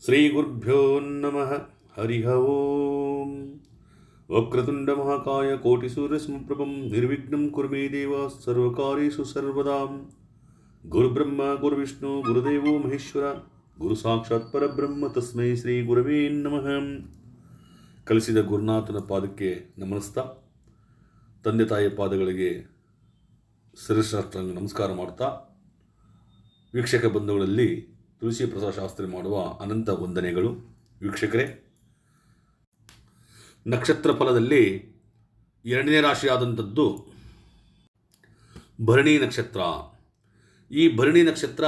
ಶ್ರೀಗುರುಭ್ಯೋ ನಮಃ. ಹರಿ ಓಂ. ವಕ್ರತುಂಡ ಮಹಾಕಾಯ ಕೋಟಿಸೂರ್ಯಸಮಪ್ರಭಂ ನಿರ್ವಿಘ್ನಂ ಕುರು ಮೇ ದೇವ ಸರ್ವಕಾರ್ಯೇಷು ಸರ್ವದಾ. ಗುರುಬ್ರಹ್ಮ ಗುರುವಿಷ್ಣು ಗುರುದೇವೋ ಮಹೇಶ್ವರ ಗುರು ಸಾಕ್ಷಾತ್ ಪರಬ್ರಹ್ಮ ತಸ್ಮೈ ಶ್ರೀ ಗುರವೇ ನಮಃ. ಕಲಿಸಿದ ಗುರುನಾಥನ ಪಾದಕ್ಕೆ ನಮಸ್ತಾ, ತಂದೆ ತಾಯಿಯ ಪಾದಗಳಿಗೆ ಶಿರಸಾಷ್ಟಾಂಗ ನಮಸ್ಕಾರ ಮಾಡ್ತಾ, ವೀಕ್ಷಕ ಬಂಧುಗಳಲ್ಲಿ ತುಳಸಿ ಪ್ರಸಾದ ಶಾಸ್ತ್ರಿ ಮಾಡುವ ಅನಂತ ವಂದನೆಗಳು. ವೀಕ್ಷಕರೇ, ನಕ್ಷತ್ರ ಫಲದಲ್ಲಿ ಎರಡನೇ ರಾಶಿಯಾದಂಥದ್ದು ಭರಣಿ ನಕ್ಷತ್ರ. ಈ ಭರಣಿ ನಕ್ಷತ್ರ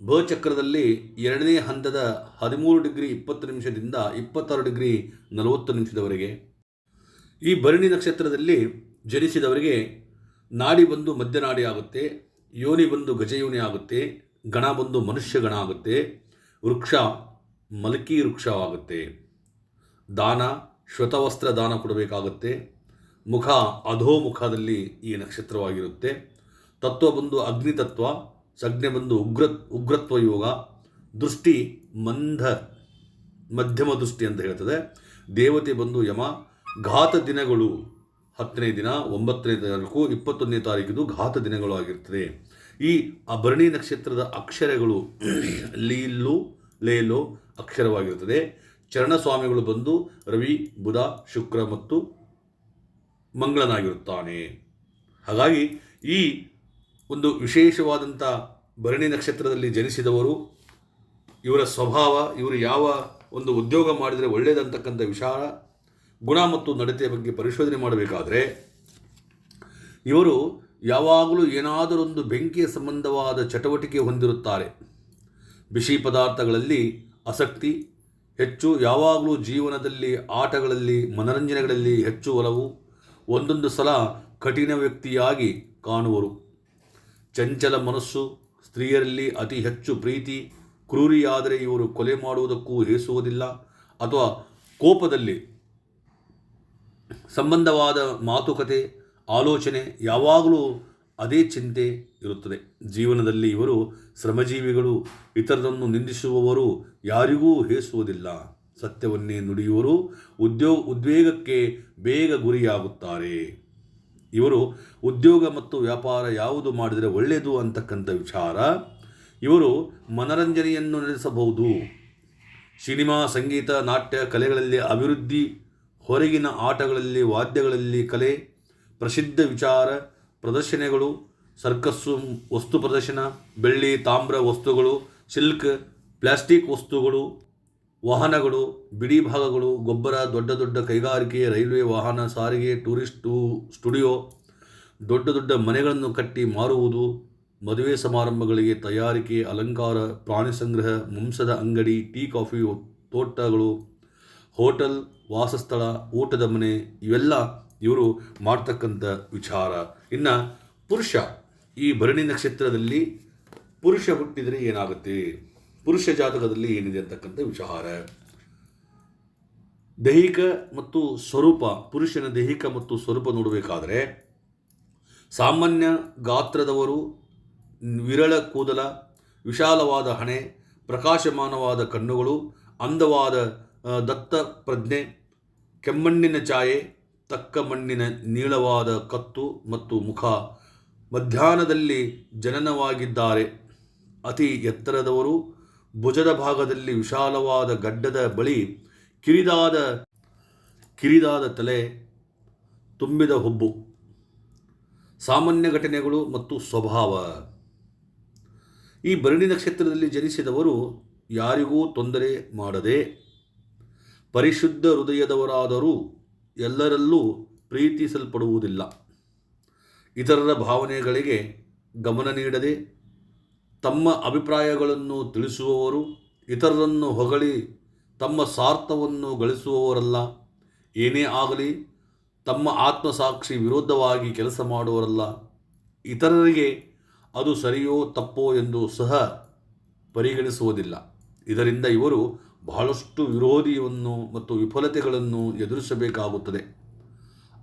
ಭ ಚಕ್ರದಲ್ಲಿ ಎರಡನೇ ಹಂತದ 13 ಡಿಗ್ರಿ 20 ನಿಮಿಷದಿಂದ 22 ಡಿಗ್ರಿ 40 ನಿಮಿಷದವರೆಗೆ. ಈ ಭರಣಿ ನಕ್ಷತ್ರದಲ್ಲಿ ಜನಿಸಿದವರಿಗೆ ನಾಡಿ ಬಂದು ಮಧ್ಯನಾಡಿ ಆಗುತ್ತೆ, ಯೋನಿ ಬಂದು ಗಜಯೋನಿ ಆಗುತ್ತೆ, ಗಣ ಬಂದು ಮನುಷ್ಯ ಗಣ ಆಗುತ್ತೆ, ವೃಕ್ಷ ಮಲಕಿ ವೃಕ್ಷವಾಗುತ್ತೆ, ದಾನ ಶ್ವೇತವಸ್ತ್ರ ದಾನ ಕೊಡಬೇಕಾಗುತ್ತೆ, ಮುಖ ಅಧೋಮುಖದಲ್ಲಿ ಈ ನಕ್ಷತ್ರವಾಗಿರುತ್ತೆ, ತತ್ವ ಬಂದು ಅಗ್ನಿ ತತ್ವ, ಸಂಜ್ಞೆ ಬಂದು ಉಗ್ರತ್ವ ಯೋಗ, ದೃಷ್ಟಿ ಮಧ್ಯಮ ದೃಷ್ಟಿ ಅಂತ ಹೇಳ್ತದೆ, ದೇವತೆ ಬಂದು ಯಮ, ಘಾತ ದಿನಗಳು 10ನೇ ದಿನ 9ನೇ ತಾರೀಕು 21ನೇ ತಾರೀಕಿದು ಘಾತ ದಿನಗಳು ಆಗಿರ್ತದೆ. ಈ ಭರಣಿ ನಕ್ಷತ್ರದ ಅಕ್ಷರಗಳು ಲೀಲು ಲೇಲೋ ಅಕ್ಷರವಾಗಿರುತ್ತದೆ. ಚರಣಸ್ವಾಮಿಗಳು ಬಂದು ರವಿ, ಬುಧ, ಶುಕ್ರ ಮತ್ತು ಮಂಗಳನಾಗಿರುತ್ತಾನೆ. ಹಾಗಾಗಿ ಈ ಒಂದು ವಿಶೇಷವಾದಂಥ ಭರಣಿ ನಕ್ಷತ್ರದಲ್ಲಿ ಜನಿಸಿದವರು, ಇವರ ಸ್ವಭಾವ, ಇವರು ಯಾವ ಒಂದು ಉದ್ಯೋಗ ಮಾಡಿದರೆ ಒಳ್ಳೆಯದಂತಕ್ಕಂಥ ವಿಚಾರ, ಗುಣ ಮತ್ತು ನಡತೆಯ ಬಗ್ಗೆ ಪರಿಶೋಧನೆ ಮಾಡಬೇಕಾದರೆ ಇವರು ಯಾವಾಗಲೂ ಏನಾದರೊಂದು ಬೆಂಕಿಯ ಸಂಬಂಧವಾದ ಚಟುವಟಿಕೆ ಹೊಂದಿರುತ್ತಾರೆ. ಬಿಸಿ ಪದಾರ್ಥಗಳಲ್ಲಿ ಆಸಕ್ತಿ ಹೆಚ್ಚು, ಯಾವಾಗಲೂ ಜೀವನದಲ್ಲಿ ಆಟಗಳಲ್ಲಿ ಮನರಂಜನೆಗಳಲ್ಲಿ ಹೆಚ್ಚು ಒಲವು, ಒಂದೊಂದು ಸಲ ಕಠಿಣ ವ್ಯಕ್ತಿಯಾಗಿ ಕಾಣುವರು. ಚಂಚಲ ಮನಸ್ಸು, ಸ್ತ್ರೀಯರಲ್ಲಿ ಅತಿ ಹೆಚ್ಚು ಪ್ರೀತಿ, ಕ್ರೂರಿಯಾದರೆ ಇವರು ಕೊಲೆ ಮಾಡುವುದಕ್ಕೂ ಹೇಸುವುದಿಲ್ಲ, ಅಥವಾ ಕೋಪದಲ್ಲಿ ಸಂಬಂಧವಾದ ಮಾತುಕತೆ ಆಲೋಚನೆ ಯಾವಾಗಲೂ ಅದೇ ಚಿಂತೆ ಇರುತ್ತದೆ. ಜೀವನದಲ್ಲಿ ಇವರು ಶ್ರಮಜೀವಿಗಳು, ಇತರರನ್ನು ನಿಂದಿಸುವವರು, ಯಾರಿಗೂ ಹೇಸುವುದಿಲ್ಲ, ಸತ್ಯವನ್ನೇ ನುಡಿಯುವರು, ಉದ್ವೇಗಕ್ಕೆ ಬೇಗ ಗುರಿಯಾಗುತ್ತಾರೆ. ಇವರು ಉದ್ಯೋಗ ಮತ್ತು ವ್ಯಾಪಾರ ಯಾವುದು ಮಾಡಿದರೆ ಒಳ್ಳೆಯದು ಅಂತಕ್ಕಂಥ ವಿಚಾರ, ಇವರು ಮನರಂಜನೆಯನ್ನು ನಡೆಸಬಹುದು. ಸಿನಿಮಾ, ಸಂಗೀತ, ನಾಟ್ಯ ಕಲೆಗಳಲ್ಲಿ ಅಭಿವೃದ್ಧಿ, ಹೊರಗಿನ ಆಟಗಳಲ್ಲಿ, ವಾದ್ಯಗಳಲ್ಲಿ ಕಲೆ, ಪ್ರಸಿದ್ಧ ವಿಚಾರ ಪ್ರದರ್ಶನಗಳು, ಸರ್ಕಸ್ಸು, ವಸ್ತು ಪ್ರದರ್ಶನ, ಬೆಳ್ಳಿ ತಾಮ್ರ ವಸ್ತುಗಳು, ಸಿಲ್ಕ್, ಪ್ಲಾಸ್ಟಿಕ್ ವಸ್ತುಗಳು, ವಾಹನಗಳು, ಬಿಡಿ ಭಾಗಗಳು, ಗೊಬ್ಬರ, ದೊಡ್ಡ ದೊಡ್ಡ ಕೈಗಾರಿಕೆ, ರೈಲ್ವೆ ವಾಹನ, ಸಾರಿಗೆ, ಟೂರಿಸ್ಟು ಸ್ಟುಡಿಯೋ, ದೊಡ್ಡ ದೊಡ್ಡ ಮನೆಗಳನ್ನು ಕಟ್ಟಿ ಮಾರುವುದು, ಮದುವೆ ಸಮಾರಂಭಗಳಿಗೆ ತಯಾರಿಕೆ, ಅಲಂಕಾರ, ಪ್ರಾಣಿ ಸಂಗ್ರಹ, ಮಾಂಸದ ಅಂಗಡಿ, ಟೀ ಕಾಫಿ ತೋಟಗಳು, ಹೋಟೆಲ್, ವಾಸಸ್ಥಳ, ಊಟದ ಮನೆ, ಇವೆಲ್ಲ ಇವರು ಮಾಡ್ತಕ್ಕಂಥ ವಿಚಾರ. ಇನ್ನು ಪುರುಷ, ಈ ಭರಣಿ ನಕ್ಷತ್ರದಲ್ಲಿ ಪುರುಷ ಹುಟ್ಟಿದರೆ ಏನಾಗುತ್ತೆ, ಪುರುಷ ಜಾತಕದಲ್ಲಿ ಏನಿದೆ ಅಂತಕ್ಕಂಥ ವಿಚಾರ. ದೈಹಿಕ ಮತ್ತು ಸ್ವರೂಪ, ಪುರುಷನ ದೈಹಿಕ ಮತ್ತು ಸ್ವರೂಪ ನೋಡಬೇಕಾದರೆ ಸಾಮಾನ್ಯ ಗಾತ್ರದವರು, ವಿರಳ ಕೂದಲ, ವಿಶಾಲವಾದ ಹಣೆ, ಪ್ರಕಾಶಮಾನವಾದ ಕಣ್ಣುಗಳು, ಅಂದವಾದ ದತ್ತ ಪ್ರಜ್ಞೆ, ಕೆಮ್ಮಣ್ಣಿನ ಛಾಯೆ, ತಕ್ಕ ಮಣ್ಣಿನ ನೀಳವಾದ ಕತ್ತು ಮತ್ತು ಮುಖ, ಮಧ್ಯಾಹ್ನದಲ್ಲಿ ಜನನವಾಗಿದ್ದಾರೆ, ಅತಿ ಎತ್ತರದವರು, ಭುಜದ ಭಾಗದಲ್ಲಿ ವಿಶಾಲವಾದ ಗಡ್ಡದ ಬಳಿ ಕಿರಿದಾದ ತಲೆ, ತುಂಬಿದ ಹುಬ್ಬು. ಸಾಮಾನ್ಯ ಘಟನೆಗಳು ಮತ್ತು ಸ್ವಭಾವ. ಈ ಭರಣಿ ನಕ್ಷತ್ರದಲ್ಲಿ ಜನಿಸಿದವರು ಯಾರಿಗೂ ತೊಂದರೆ ಮಾಡದೆ ಪರಿಶುದ್ಧ ಹೃದಯದವರಾದರೂ ಎಲ್ಲರಲ್ಲೂ ಪ್ರೀತಿಸಲ್ಪಡುವುದಿಲ್ಲ. ಇತರರ ಭಾವನೆಗಳಿಗೆ ಗಮನ ನೀಡದೆ ತಮ್ಮ ಅಭಿಪ್ರಾಯಗಳನ್ನು ತಿಳಿಸುವವರು, ಇತರರನ್ನು ಹೊಗಳಿ ತಮ್ಮ ಸ್ವಾರ್ಥವನ್ನು ಗಳಿಸುವವರಲ್ಲ. ಏನೇ ಆಗಲಿ ತಮ್ಮ ಆತ್ಮಸಾಕ್ಷಿ ವಿರುದ್ಧವಾಗಿ ಕೆಲಸ ಮಾಡುವವರಲ್ಲ. ಇತರರಿಗೆ ಅದು ಸರಿಯೋ ತಪ್ಪೋ ಎಂದು ಸಹ ಪರಿಗಣಿಸುವುದಿಲ್ಲ. ಇದರಿಂದ ಇವರು ಬಹಳಷ್ಟು ವಿರೋಧಿಯನ್ನು ಮತ್ತು ವಿಫಲತೆಗಳನ್ನು ಎದುರಿಸಬೇಕಾಗುತ್ತದೆ.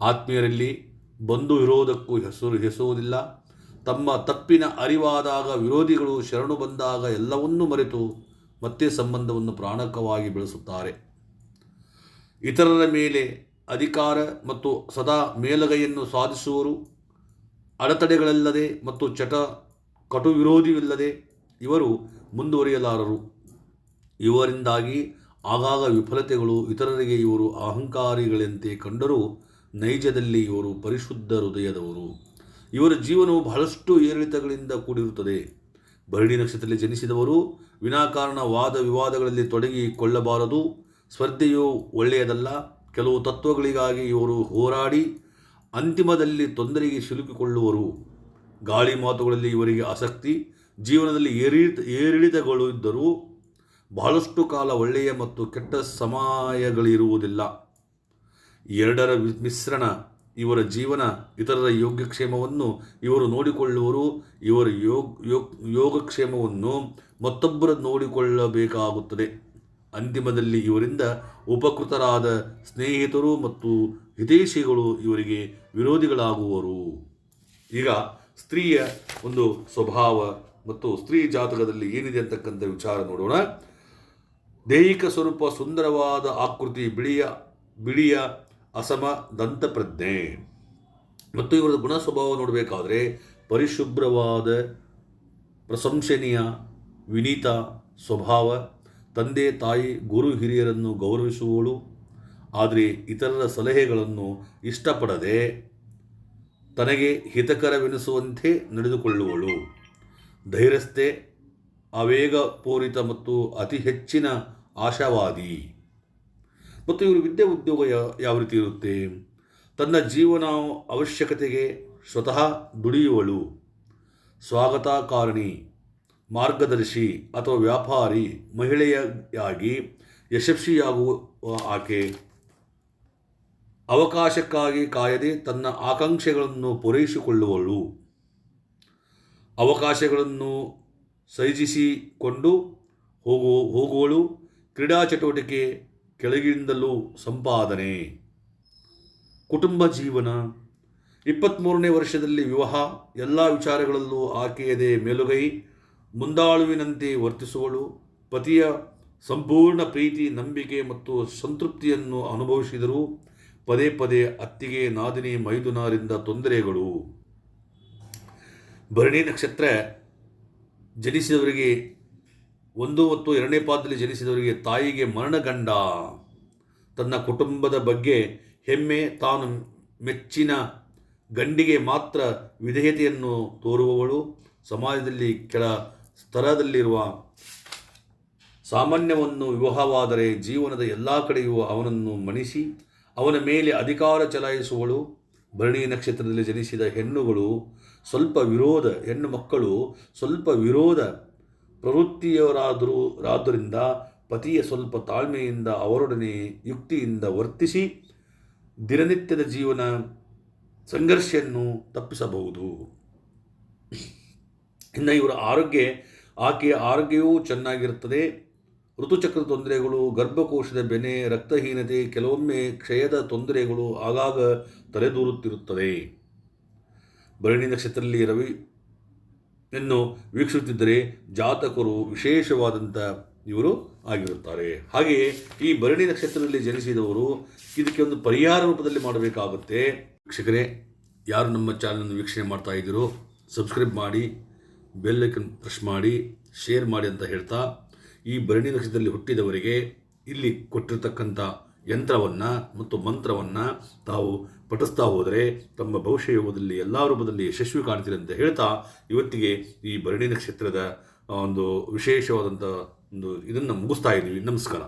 ಆತ್ಮೀಯರಲ್ಲಿ ಬಂಧು ವಿರೋಧಕ್ಕೂ ಹೆಸುವುದಿಲ್ಲ. ತಮ್ಮ ತಪ್ಪಿನ ಅರಿವಾದಾಗ ವಿರೋಧಿಗಳು ಶರಣು ಬಂದಾಗ ಎಲ್ಲವನ್ನೂ ಮರೆತು ಮತ್ತೆ ಸಂಬಂಧವನ್ನು ಪ್ರಾಣಕವಾಗಿ ಬೆಳೆಸುತ್ತಾರೆ. ಇತರರ ಮೇಲೆ ಅಧಿಕಾರ ಮತ್ತು ಸದಾ ಮೇಲುಗೈಯನ್ನು ಸಾಧಿಸುವರು. ಅಡೆತಡೆಗಳಿಲ್ಲದೆ ಮತ್ತು ಕಟು ವಿರೋಧಿಯಿಲ್ಲದೆ ಇವರು ಮುಂದುವರಿಯಲಾರರು. ಇವರಿಂದಾಗಿ ಆಗಾಗ ವಿಫಲತೆಗಳು. ಇತರರಿಗೆ ಇವರು ಅಹಂಕಾರಿಗಳಂತೆ ಕಂಡರೂ ನೈಜದಲ್ಲಿ ಇವರು ಪರಿಶುದ್ಧ ಹೃದಯದವರು. ಇವರ ಜೀವನವು ಬಹಳಷ್ಟು ಏರಿಳಿತಗಳಿಂದ ಕೂಡಿರುತ್ತದೆ. ಭರಣಿ ನಕ್ಷತ್ರದಲ್ಲಿ ಜನಿಸಿದವರು ವಿನಾಕಾರಣ ವಾದ ವಿವಾದಗಳಲ್ಲಿ ತೊಡಗಿಕೊಳ್ಳಬಾರದು. ಸ್ಪರ್ಧೆಯು ಒಳ್ಳೆಯದಲ್ಲ. ಕೆಲವು ತತ್ವಗಳಿಗಾಗಿ ಇವರು ಹೋರಾಡಿ ಅಂತಿಮದಲ್ಲಿ ತೊಂದರೆಗೆ ಸಿಲುಕಿಕೊಳ್ಳುವರು. ಗಾಳಿ ಮಾತುಗಳಲ್ಲಿ ಇವರಿಗೆ ಆಸಕ್ತಿ. ಜೀವನದಲ್ಲಿ ಏರಿಳಿತಗಳು ಇದ್ದರೂ ಬಹಳಷ್ಟು ಕಾಲ ಒಳ್ಳೆಯ ಮತ್ತು ಕೆಟ್ಟ ಸಮಯಗಳಿರುವುದಿಲ್ಲ. ಎರಡರ ಮಿಶ್ರಣ ಇವರ ಜೀವನ. ಇತರರ ಯೋಗಕ್ಷೇಮವನ್ನು ಇವರು ನೋಡಿಕೊಳ್ಳುವರು. ಇವರ ಯೋಗಕ್ಷೇಮವನ್ನು ಮತ್ತೊಬ್ಬರು ನೋಡಿಕೊಳ್ಳಬೇಕಾಗುತ್ತದೆ. ಅಂತಿಮದಲ್ಲಿ ಇವರಿಂದ ಉಪಕೃತರಾದ ಸ್ನೇಹಿತರು ಮತ್ತು ಹಿತೈಷಿಗಳು ಇವರಿಗೆ ವಿರೋಧಿಗಳಾಗುವರು. ಈಗ ಸ್ತ್ರೀಯ ಒಂದು ಸ್ವಭಾವ ಮತ್ತು ಸ್ತ್ರೀ ಜಾತಕದಲ್ಲಿ ಏನಿದೆ ಅಂತಕ್ಕಂಥ ವಿಚಾರ ನೋಡೋಣ. ದೈಹಿಕ ಸ್ವರೂಪ ಸುಂದರವಾದ ಆಕೃತಿ, ಬಿಳಿಯ ಅಸಮ ದಂತಪ್ರಜ್ಞೆ. ಮತ್ತು ಇವರ ಗುಣ ಸ್ವಭಾವ ನೋಡಬೇಕಾದ್ರೆ ಪರಿಶುಭ್ರವಾದ, ಪ್ರಶಂಸನೀಯ, ವಿನೀತ ಸ್ವಭಾವ. ತಂದೆ ತಾಯಿ ಗುರು ಹಿರಿಯರನ್ನು ಗೌರವಿಸುವವಳು. ಆದರೆ ಇತರರ ಸಲಹೆಗಳನ್ನು ಇಷ್ಟಪಡದೆ ತನಗೆ ಹಿತಕರವೆನಿಸುವಂತೆ ನಡೆದುಕೊಳ್ಳುವಳು. ಧೈರ್ಯಸ್ಥೆ, ಆವೇಗಪೂರಿತ ಮತ್ತು ಅತಿ ಹೆಚ್ಚಿನ ಆಶಾವಾದಿ. ಮತ್ತು ಇವರು ವಿದ್ಯೆ ಉದ್ಯೋಗ ಯಾವ ರೀತಿ ಇರುತ್ತೆ? ತನ್ನ ಜೀವನ ಅವಶ್ಯಕತೆಗೆ ಸ್ವತಃ ದುಡಿಯುವಳು. ಸ್ವಾಗತಕಾರಣಿ, ಮಾರ್ಗದರ್ಶಿ ಅಥವಾ ವ್ಯಾಪಾರಿ. ಮಹಿಳೆಯಾಗಿ ಯಶಸ್ವಿಯಾಗುವ ಆಕೆ ಅವಕಾಶಕ್ಕಾಗಿ ಕಾಯದೆ ತನ್ನ ಆಕಾಂಕ್ಷೆಗಳನ್ನು ಪೂರೈಸಿಕೊಳ್ಳುವಳು. ಅವಕಾಶಗಳನ್ನು ಸೈಜಿಸಿಕೊಂಡು ಹೋಗುವಳು. ಕ್ರೀಡಾ ಚಟುವಟಿಕೆ, ಕೆಳಗಿಂದಲೂ ಸಂಪಾದನೆ. ಕುಟುಂಬ ಜೀವನ. 23ನೇ ವರ್ಷದಲ್ಲಿ ವಿವಾಹ. ಎಲ್ಲ ವಿಚಾರಗಳಲ್ಲೂ ಆಕೆಯದೇ ಮೇಲುಗೈ. ಮುಂದಾಳುವಿನಂತೆ ವರ್ತಿಸುವಳು. ಪತಿಯ ಸಂಪೂರ್ಣ ಪ್ರೀತಿ, ನಂಬಿಕೆ ಮತ್ತು ಸಂತೃಪ್ತಿಯನ್ನು ಅನುಭವಿಸಿದರೂ ಪದೇ ಪದೇ ಅತ್ತಿಗೆ, ನಾದಿನಿ, ಮೈದುನರಿಂದ ತೊಂದರೆಗಳು. ಭರಣಿ ನಕ್ಷತ್ರ ಜನಿಸಿದವರಿಗೆ 1 ಮತ್ತು 2ನೇ ಪಾದದಲ್ಲಿ ಜನಿಸಿದವರಿಗೆ ತಾಯಿಗೆ ಮರಣಗಂಡ. ತನ್ನ ಕುಟುಂಬದ ಬಗ್ಗೆ ಹೆಮ್ಮೆ. ತಾನು ಮೆಚ್ಚಿನ ಗಂಡಿಗೆ ಮಾತ್ರ ವಿಧೇಯತೆಯನ್ನು ತೋರುವವಳು. ಸಮಾಜದಲ್ಲಿ ಕೆಳ ಸ್ತರದಲ್ಲಿರುವ ಸಾಮಾನ್ಯವನ್ನು ವಿವಾಹವಾದರೆ ಜೀವನದ ಎಲ್ಲ ಕಡೆಯೂ ಅವನನ್ನು ಮಣಿಸಿ ಅವನ ಮೇಲೆ ಅಧಿಕಾರ ಚಲಾಯಿಸುವಳು. ಭರಣಿ ನಕ್ಷತ್ರದಲ್ಲಿ ಜನಿಸಿದ ಹೆಣ್ಣು ಮಕ್ಕಳು ಸ್ವಲ್ಪ ವಿರೋಧ ಪ್ರವೃತ್ತಿಯವರಾದ್ದರಿಂದ ಪತಿಯ ಸ್ವಲ್ಪ ತಾಳ್ಮೆಯಿಂದ ಅವರೊಡನೆ ಯುಕ್ತಿಯಿಂದ ವರ್ತಿಸಿ ದಿನನಿತ್ಯದ ಜೀವನ ಸಂಘರ್ಷವನ್ನು ತಪ್ಪಿಸಬಹುದು. ಇನ್ನು ಇವರ ಆಕೆಯ ಆರೋಗ್ಯವೂ ಚೆನ್ನಾಗಿರುತ್ತದೆ. ಋತುಚಕ್ರದ ತೊಂದರೆಗಳು, ಗರ್ಭಕೋಶದ ಬೆನೆ, ರಕ್ತಹೀನತೆ, ಕೆಲವೊಮ್ಮೆ ಕ್ಷಯದ ತೊಂದರೆಗಳು ಆಗಾಗ ತಲೆದೂರುತ್ತಿರುತ್ತದೆ. ಭರಣಿ ನಕ್ಷತ್ರದಲ್ಲಿ ರವಿಯನ್ನು ವೀಕ್ಷಿಸುತ್ತಿದ್ದರೆ ಜಾತಕರು ವಿಶೇಷವಾದಂಥ ಇವರು ಆಗಿರುತ್ತಾರೆ. ಹಾಗೆಯೇ ಈ ಭರಣಿ ನಕ್ಷತ್ರದಲ್ಲಿ ಜನಿಸಿದವರು ಇದಕ್ಕೆ ಒಂದು ಪರಿಹಾರ ರೂಪದಲ್ಲಿ ಮಾಡಬೇಕಾಗುತ್ತೆ. ವೀಕ್ಷಕರೇ, ಯಾರು ನಮ್ಮ ಚಾನಲನ್ನು ವೀಕ್ಷಣೆ ಮಾಡ್ತಾ ಇದ್ದೀರೋ ಸಬ್ಸ್ಕ್ರೈಬ್ ಮಾಡಿ, ಬೆಲ್ ಐಕನ್ ಪ್ರೆಸ್ ಮಾಡಿ, ಶೇರ್ ಮಾಡಿ ಅಂತ ಹೇಳ್ತಾ, ಈ ಭರಣಿ ನಕ್ಷತ್ರದಲ್ಲಿ ಹುಟ್ಟಿದವರಿಗೆ ಇಲ್ಲಿ ಕೊಟ್ಟಿರ್ತಕ್ಕಂಥ ಯಂತ್ರವನ್ನು ಮತ್ತು ಮಂತ್ರವನ್ನು ತಾವು ಪಠಿಸ್ತಾ ಹೋದರೆ ತಮ್ಮ ಭವಿಷ್ಯ ಯೋಗದಲ್ಲಿ ಎಲ್ಲ ರೂಪದಲ್ಲಿ ಯಶಸ್ವಿ ಕಾಣ್ತೀರಿ ಅಂತ ಹೇಳ್ತಾ, ಇವತ್ತಿಗೆ ಈ ಭರಣಿ ನಕ್ಷತ್ರದ ಒಂದು ವಿಶೇಷವಾದಂಥ ಇದನ್ನು ಮುಗಿಸ್ತಾ ಇದ್ದೀವಿ. ನಮಸ್ಕಾರ.